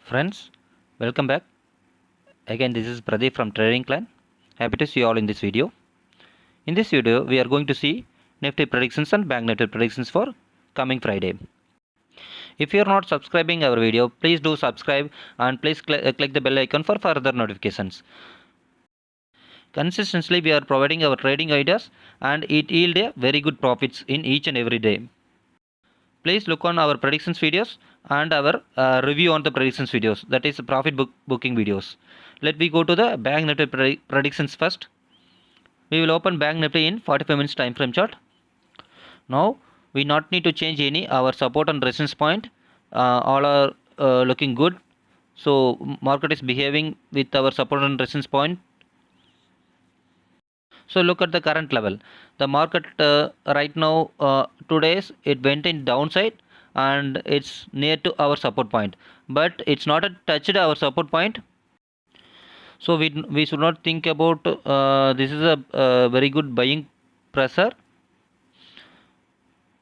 Friends, welcome back. Again, this is Pradeep from Trading Clan. Happy to see you all in this video. In this video, we are going to see Nifty predictions and Bank Nifty predictions for coming Friday. If you are not subscribing our video, please do subscribe and please click the bell icon for further notifications. Consistently, we are providing our trading ideas and it yield a very good profits in each and every day. Please look on our predictions videos and our review on the predictions videos, that is profit booking videos. Let me go to the Bank Nifty predictions first. We will open Bank Nifty in 45 minutes time frame chart. Now we not need to change any our support and resistance point. All are looking good. So market is behaving with our support and resistance point. So look at the current level. The market right now, 2 days it went in downside and it's near to our support point, but it's not touched our support point. So we should not think about this is a very good buying pressure.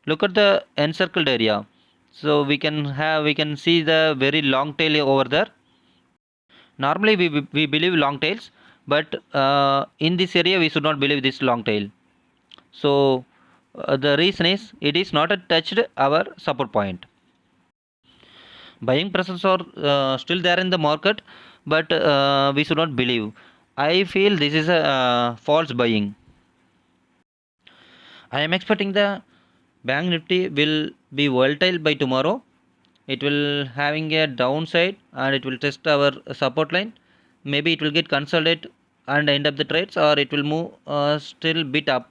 Look at the encircled area. So we can see the very long tail over there. Normally we believe long tails, but in this area we should not believe this long tail. So the reason is it is not touched our support point. Buying pressures are still there in the market, but we should not believe. I feel this is a false buying. I am expecting the Bank Nifty will be volatile by tomorrow. It will having a downside and it will test our support line. Maybe it will get consolidated and end up the trades, or it will move still bit up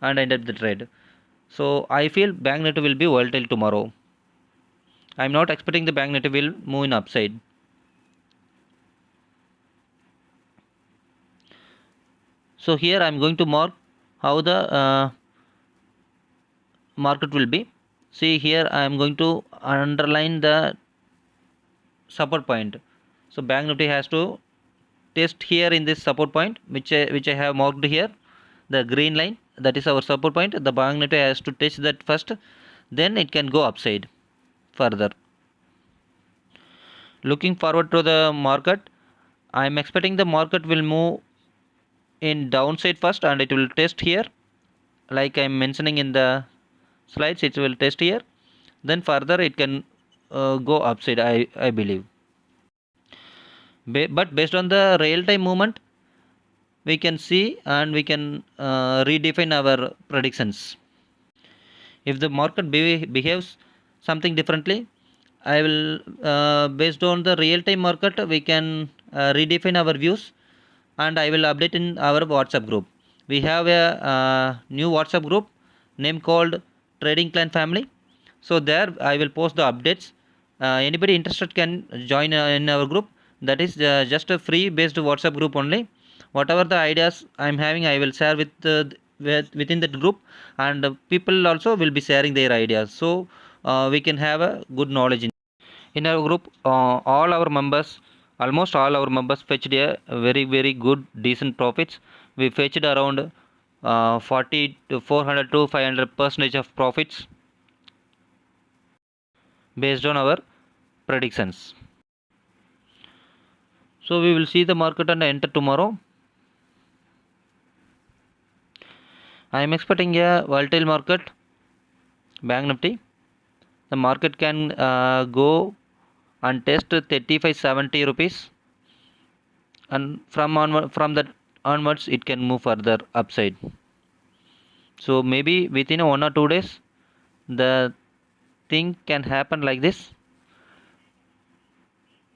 and end up the trade. So I feel Bank Nifty will be volatile tomorrow. I am not expecting the Bank Nifty will move in upside. So here I am going to mark how the market will be. See here I am going to underline the support point. So Bank Nifty has to test here in this support point, which I have marked here, the green line, that is our support point. The Bank Nifty has to test that first, then it can go upside further. Looking forward to the market, I am expecting the market will move in downside first and it will test here, like I am mentioning in the slides. It will test here, then further it can go upside, I believe. But based on the real-time movement, we can see and we can redefine our predictions. If the market behaves something differently, I will based on the real-time market, we can redefine our views, and I will update in our WhatsApp group. We have a new WhatsApp group name called Trading Clan Family. So there I will post the updates. Anybody interested can join in our group. That is just a free based WhatsApp group only. Whatever the ideas I am having, I will share within that group, and people also will be sharing their ideas. So we can have a good knowledge in our group. Almost all our members fetched a very good decent profits. We fetched around 40 to 400 to 500% of profits based on our predictions. So we will see the market and enter tomorrow. I am expecting a volatile market, Bank Nifty. The market can go and test 3570 rupees, and from that onwards it can move further upside. So maybe within 1 or 2 days the thing can happen like this,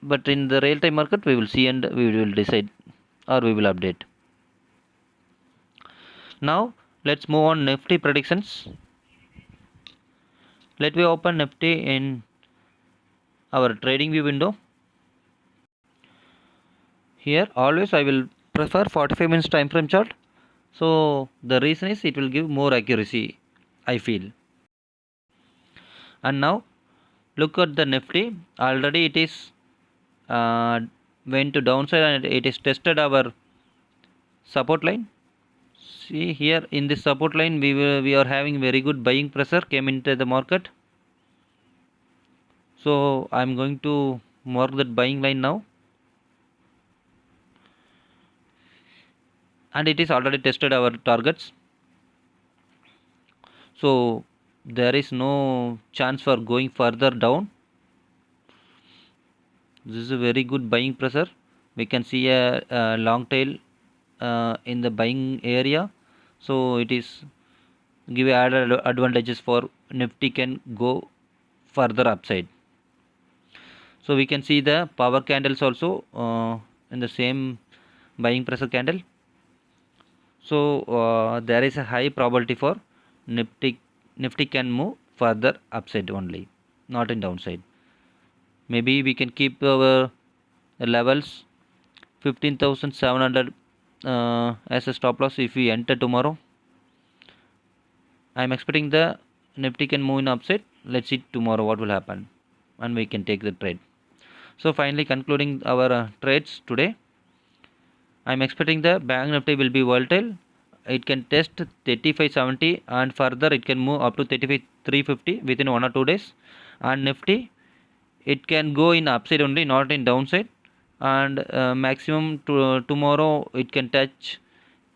but in the real time market we will see and we will decide, or we will update. Now let's move on Nifty predictions. Let me open Nifty in our trading view window. Here always I will prefer 45 minutes time frame chart. So the reason is it will give more accuracy, I feel. And now look at the Nifty. Already it is went to downside and it is tested our support line. See here in this support line we are having very good buying pressure came into the market. So I am going to mark that buying line now, and it is already tested our targets, so there is no chance for going further down. This is a very good buying pressure. We can see a long tail in the buying area, so it is give added advantages for Nifty can go further upside. So we can see the power candles also in the same buying pressure candle. So there is a high probability for Nifty can move further upside only, not in downside. Maybe we can keep our levels 15,700 as a stop loss if we enter tomorrow. I am expecting the Nifty can move in upside. Let's see tomorrow what will happen, and we can take the trade. So finally concluding our trades today, I am expecting the Bank Nifty will be volatile. It can test 3570 and further it can move up to 350 within 1 or 2 days. And Nifty, it can go in upside only, not in downside. And maximum tomorrow it can touch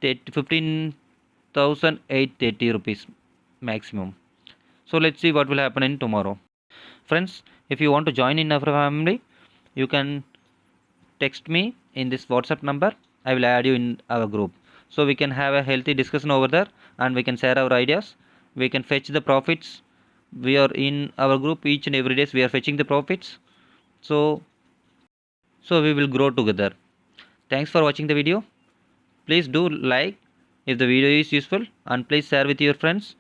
15,830 rupees maximum. So let's see what will happen in tomorrow. Friends, if you want to join in our family, you can text me in this WhatsApp number. I will add you in our group, so we can have a healthy discussion over there, and we can share our ideas. We can fetch the profits. We are in our group each and every day. We are fetching the profits, so we will grow together. Thanks for watching the video. Please do like if the video is useful, and please share with your friends,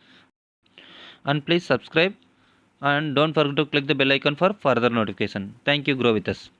and please subscribe, and don't forget to click the bell icon for further notification. Thank you. Grow with us.